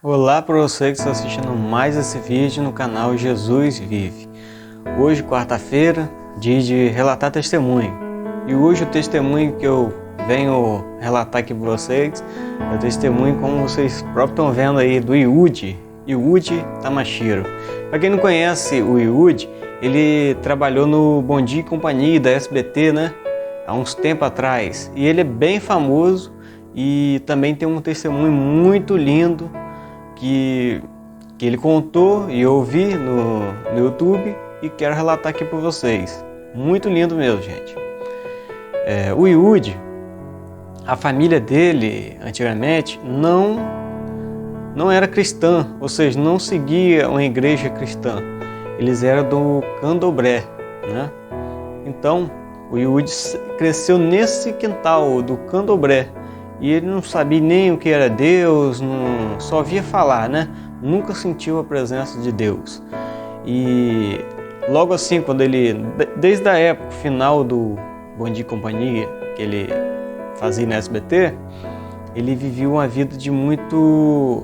Olá para você que está assistindo mais esse vídeo no canal Jesus Vive. Hoje, quarta-feira, dia de relatar testemunho. E hoje o testemunho que eu venho relatar aqui para vocês é o testemunho, como vocês próprios estão vendo aí, do Yudi Tamashiro. Para quem não conhece o Yudi, ele trabalhou no Bom Dia e Companhia da SBT, né? Há uns tempos atrás. E ele é bem famoso e também tem um testemunho muito lindo que ele contou e eu ouvi no YouTube e quero relatar aqui para vocês. Muito lindo mesmo, gente. O Yudi, a família dele antigamente não era cristã, ou seja, não seguia uma igreja cristã. Eles eram do Candomblé, né? Então, o Yudi cresceu nesse quintal do Candomblé. E ele não sabia nem o que era Deus, só ouvia falar, né? Nunca sentiu a presença de Deus. E logo assim, desde a época final do Bom Dia e Companhia, que ele fazia na SBT, ele vivia uma vida de muita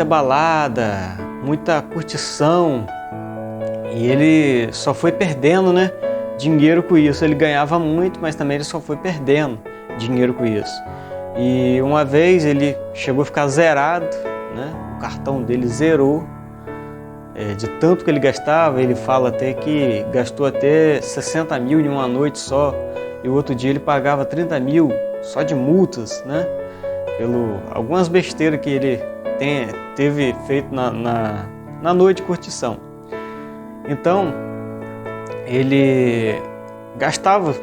balada, muita curtição. E ele só foi perdendo, né, dinheiro com isso. Ele ganhava muito, mas também ele só foi perdendo dinheiro com isso. E uma vez ele chegou a ficar zerado, né? O cartão dele zerou, de tanto que ele gastava. Ele fala até que gastou até 60 mil em uma noite só, e o outro dia ele pagava 30 mil só de multas, né? Algumas besteiras que ele teve feito na noite de curtição. Então, ele gastava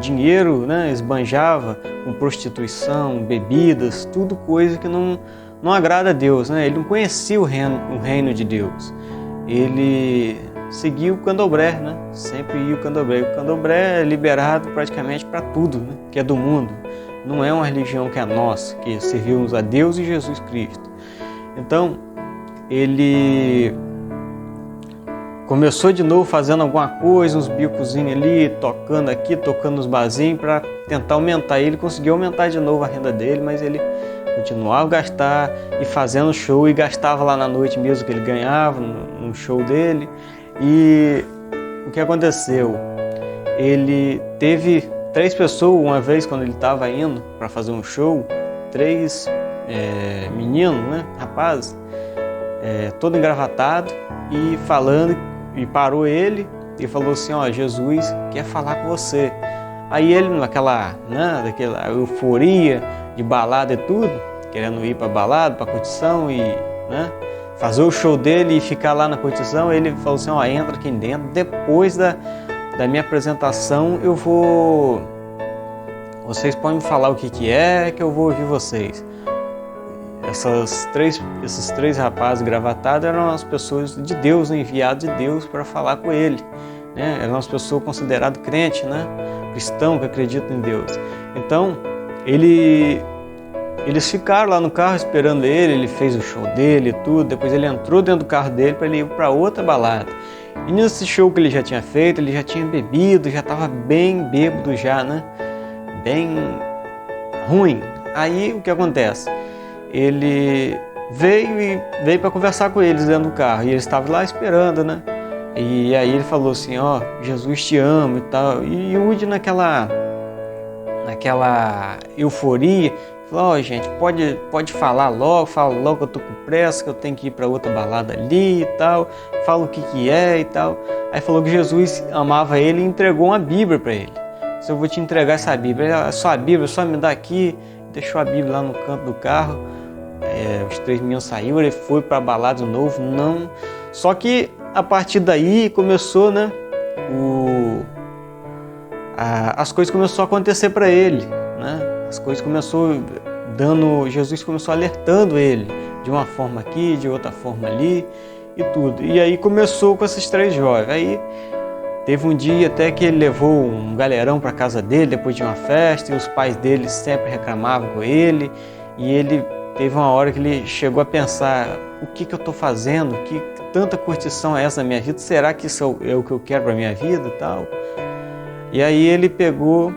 dinheiro, né, esbanjava com prostituição, bebidas, tudo coisa que não agrada a Deus, né? Ele não conhecia o reino de Deus. Ele seguia o Candomblé, né? Sempre ia o Candomblé. O Candomblé é liberado praticamente para tudo, né, que é do mundo. Não é uma religião que é nossa, que servimos a Deus e Jesus Cristo. Então, ele começou de novo fazendo alguma coisa, uns bicozinhos ali, tocando aqui, tocando nos barzinhos para tentar aumentar. Ele conseguiu aumentar de novo a renda dele, mas ele continuava a gastar e fazendo show, e gastava lá na noite mesmo que ele ganhava no show dele. E o que aconteceu? Ele teve 3 pessoas uma vez, quando ele estava indo para fazer um show, 3 meninos, né, rapazes, todo engravatado e falando, e parou ele e falou assim: ó, Jesus quer falar com você. Aí ele, daquela euforia de balada e tudo, querendo ir para balada, para curtição e, né, fazer o show dele e ficar lá na curtição, ele falou assim: ó, entra aqui dentro, depois da minha apresentação vocês podem me falar o que é, que eu vou ouvir vocês. Esses três rapazes gravatados eram as pessoas de Deus, enviados de Deus para falar com ele, né? Eram as pessoas consideradas crentes, né? Cristão que acreditam em Deus. Então, eles ficaram lá no carro esperando ele fez o show dele e tudo. Depois ele entrou dentro do carro dele para ele ir para outra balada. E nesse show que ele já tinha feito, ele já tinha bebido, já estava bem bêbado já, né? Bem ruim. Aí o que acontece? Ele veio para conversar com eles dentro do carro, e eles estavam lá esperando, né? E aí ele falou assim: ó, Jesus te ama e tal. E o Yudi naquela euforia, falou: ó, gente, pode falar logo, fala logo que eu tô com pressa, que eu tenho que ir para outra balada ali e tal, fala o que é e tal. Aí falou que Jesus amava ele e entregou uma Bíblia para ele. Se eu vou te entregar essa Bíblia, a Bíblia, só me dá aqui. Deixou a Bíblia lá no canto do carro. Os 3 meninos saíram, ele foi para a balada de novo, não. Só que a partir daí começou, né, as coisas começaram a acontecer para ele, né? As coisas Jesus começou alertando ele de uma forma aqui, de outra forma ali e tudo. E aí começou com esses 3 jovens. Aí teve um dia até que ele levou um galerão para casa dele depois de uma festa, e os pais dele sempre reclamavam com ele, e ele teve uma hora que ele chegou a pensar: o que eu estou fazendo? Que tanta curtição é essa na minha vida? Será que isso é o que eu quero para a minha vida e tal? E aí ele pegou,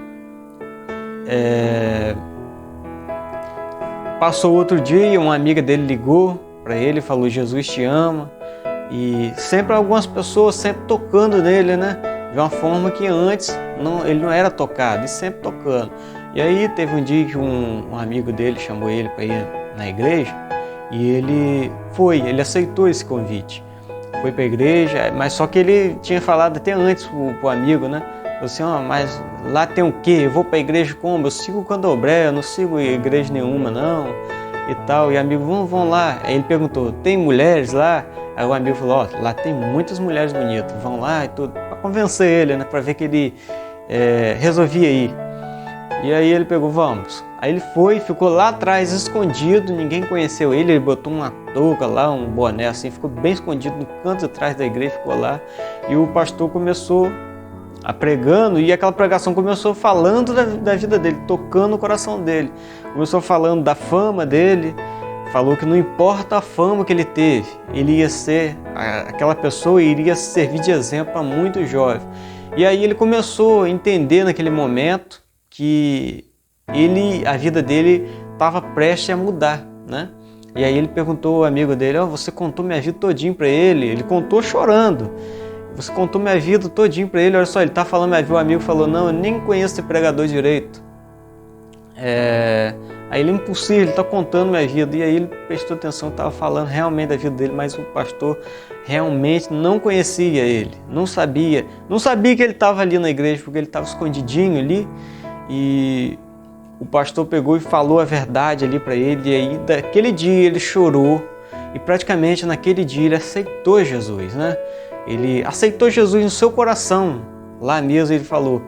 passou outro dia, uma amiga dele ligou para ele, falou: Jesus te ama. E sempre algumas pessoas sempre tocando nele, né? De uma forma que antes ele não era tocado, e sempre tocando. E aí teve um dia que um amigo dele chamou ele para ir na igreja, e ele aceitou esse convite. Foi para a igreja, mas só que ele tinha falado até antes pro amigo, né? Falou assim: mas lá tem o quê? Eu vou para a igreja como? Eu sigo o candomblé, eu não sigo igreja nenhuma não, e tal. E o amigo: vão lá. Aí ele perguntou: tem mulheres lá? Aí o amigo falou: lá tem muitas mulheres bonitas, vão lá e tudo, para convencer ele, né? Para ver que ele resolvia ir. E aí ele pegou: vamos. Aí ele foi, ficou lá atrás escondido, ninguém conheceu ele botou uma touca lá, um boné assim, ficou bem escondido no canto de trás da igreja, ficou lá. E o pastor começou a pregando, e aquela pregação começou falando da vida dele, tocando o coração dele. Começou falando da fama dele, falou que não importa a fama que ele teve, ele ia ser, aquela pessoa iria servir de exemplo para muitos jovens. E aí ele começou a entender naquele momento que a vida dele estava prestes a mudar, né? E aí ele perguntou ao amigo dele: você contou minha vida todinho para ele? Ele contou chorando. Você contou minha vida todinho para ele, olha só, ele está falando minha vida. O amigo falou: não, eu nem conheço esse pregador direito. Aí ele: impossível, ele está contando minha vida. E aí ele prestou atenção, estava falando realmente da vida dele, mas o pastor realmente não conhecia ele, não sabia que ele estava ali na igreja, porque ele estava escondidinho ali. E o pastor pegou e falou a verdade ali para ele. E aí daquele dia ele chorou, e praticamente naquele dia ele aceitou Jesus, né? Ele aceitou Jesus no seu coração. Lá mesmo ele falou: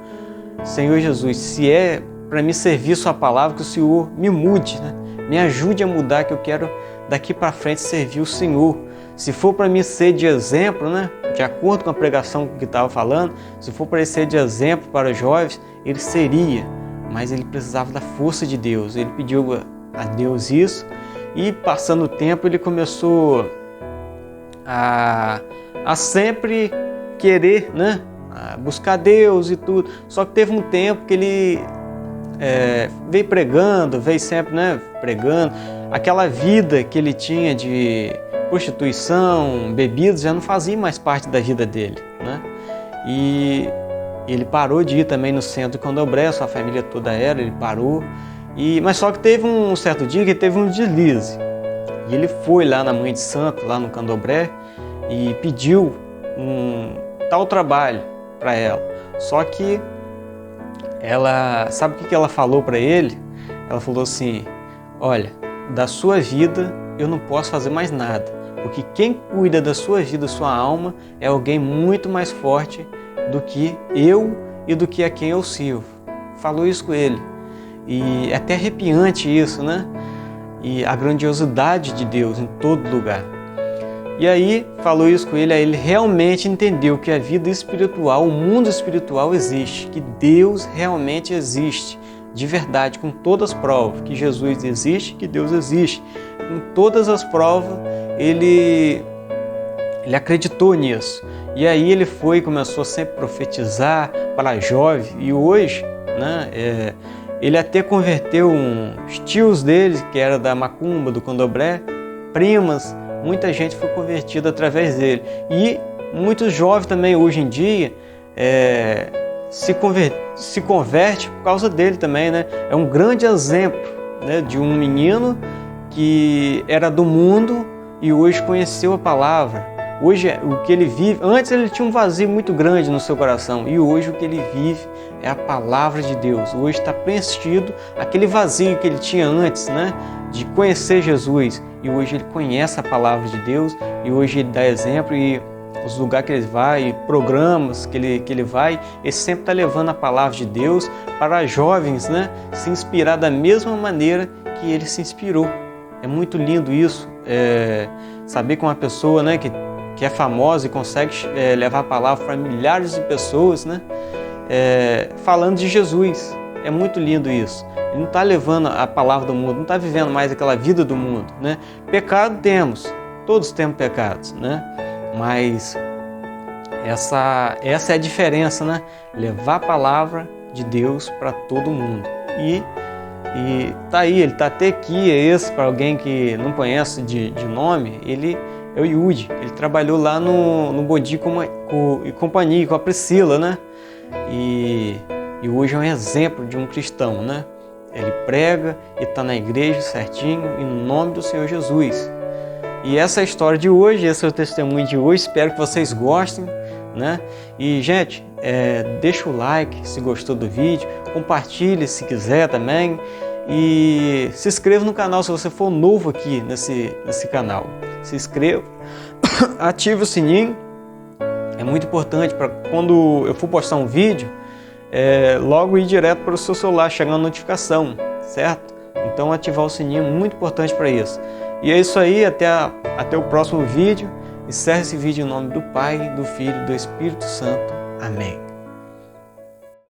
Senhor Jesus, se é para me servir sua palavra, que o Senhor me mude, né? Me ajude a mudar, que eu quero daqui para frente servir o Senhor. Se for para mim ser de exemplo, né? De acordo com a pregação que estava falando, se for para ele ser de exemplo para os jovens, ele seria. Mas ele precisava da força de Deus. Ele pediu a Deus isso, e passando o tempo ele começou a sempre querer, né? A buscar Deus e tudo. Só que teve um tempo que ele veio pregando, veio sempre, né? Pregando. Aquela vida que ele tinha de prostituição, bebidas, já não fazia mais parte da vida dele, né? E ele parou de ir também no centro de candomblé, sua família toda ele parou. Mas só que teve um certo dia que teve um deslize. E ele foi lá na Mãe de Santo, lá no candomblé, e pediu um tal trabalho para ela. Só que ela, sabe o que ela falou para ele? Ela falou assim: olha, da sua vida eu não posso fazer mais nada, porque quem cuida da sua vida, da sua alma, é alguém muito mais forte do que eu e do que a quem eu sirvo. Falou isso com ele. E é até arrepiante isso, né? E a grandiosidade de Deus em todo lugar. E aí falou isso com ele, aí ele realmente entendeu que a vida espiritual, o mundo espiritual existe, que Deus realmente existe, de verdade, com todas as provas, que Jesus existe, que Deus existe. Com todas as provas, ele acreditou nisso. E aí ele foi e começou a sempre profetizar para jovens, e hoje, né, ele até converteu uns tios dele, que era da macumba, do candomblé, primas. Muita gente foi convertida através dele. E muitos jovens também hoje em dia se converte por causa dele também, né? É um grande exemplo, né, de um menino que era do mundo e hoje conheceu a palavra. Hoje o que ele vive, antes ele tinha um vazio muito grande no seu coração, e hoje o que ele vive é a palavra de Deus. Hoje está preenchido aquele vazio que ele tinha antes, né, de conhecer Jesus, e hoje ele conhece a palavra de Deus, e hoje ele dá exemplo, e os lugares que ele vai, programas que ele vai, ele sempre está levando a palavra de Deus para jovens, né, se inspirar da mesma maneira que ele se inspirou. É muito lindo isso, saber que uma pessoa, né, que é famosa e consegue levar a palavra para milhares de pessoas, né, falando de Jesus. É muito lindo isso. Ele não está levando a palavra do mundo, não está vivendo mais aquela vida do mundo, né? Pecado temos, todos temos pecados, né? Mas essa é a diferença, né? Levar a palavra de Deus para todo mundo. E E tá aí, ele tá até aqui, é esse, para alguém que não conhece de nome, ele é o Yudi. Ele trabalhou lá no Bodi e Companhia, com a Priscila, né? E hoje é um exemplo de um cristão, né? Ele prega e está na igreja certinho, em nome do Senhor Jesus. E essa é a história de hoje, esse é o testemunho de hoje, espero que vocês gostem, né? E, gente, deixa o like se gostou do vídeo, compartilhe se quiser também e se inscreva no canal se você for novo aqui nesse canal. Se inscreva, ative o sininho, é muito importante para quando eu for postar um vídeo, logo ir direto para o seu celular, chegar a notificação, certo? Então ativar o sininho é muito importante para isso. E é isso aí, até o próximo vídeo. Encerre esse vídeo em nome do Pai, do Filho e do Espírito Santo. Amém.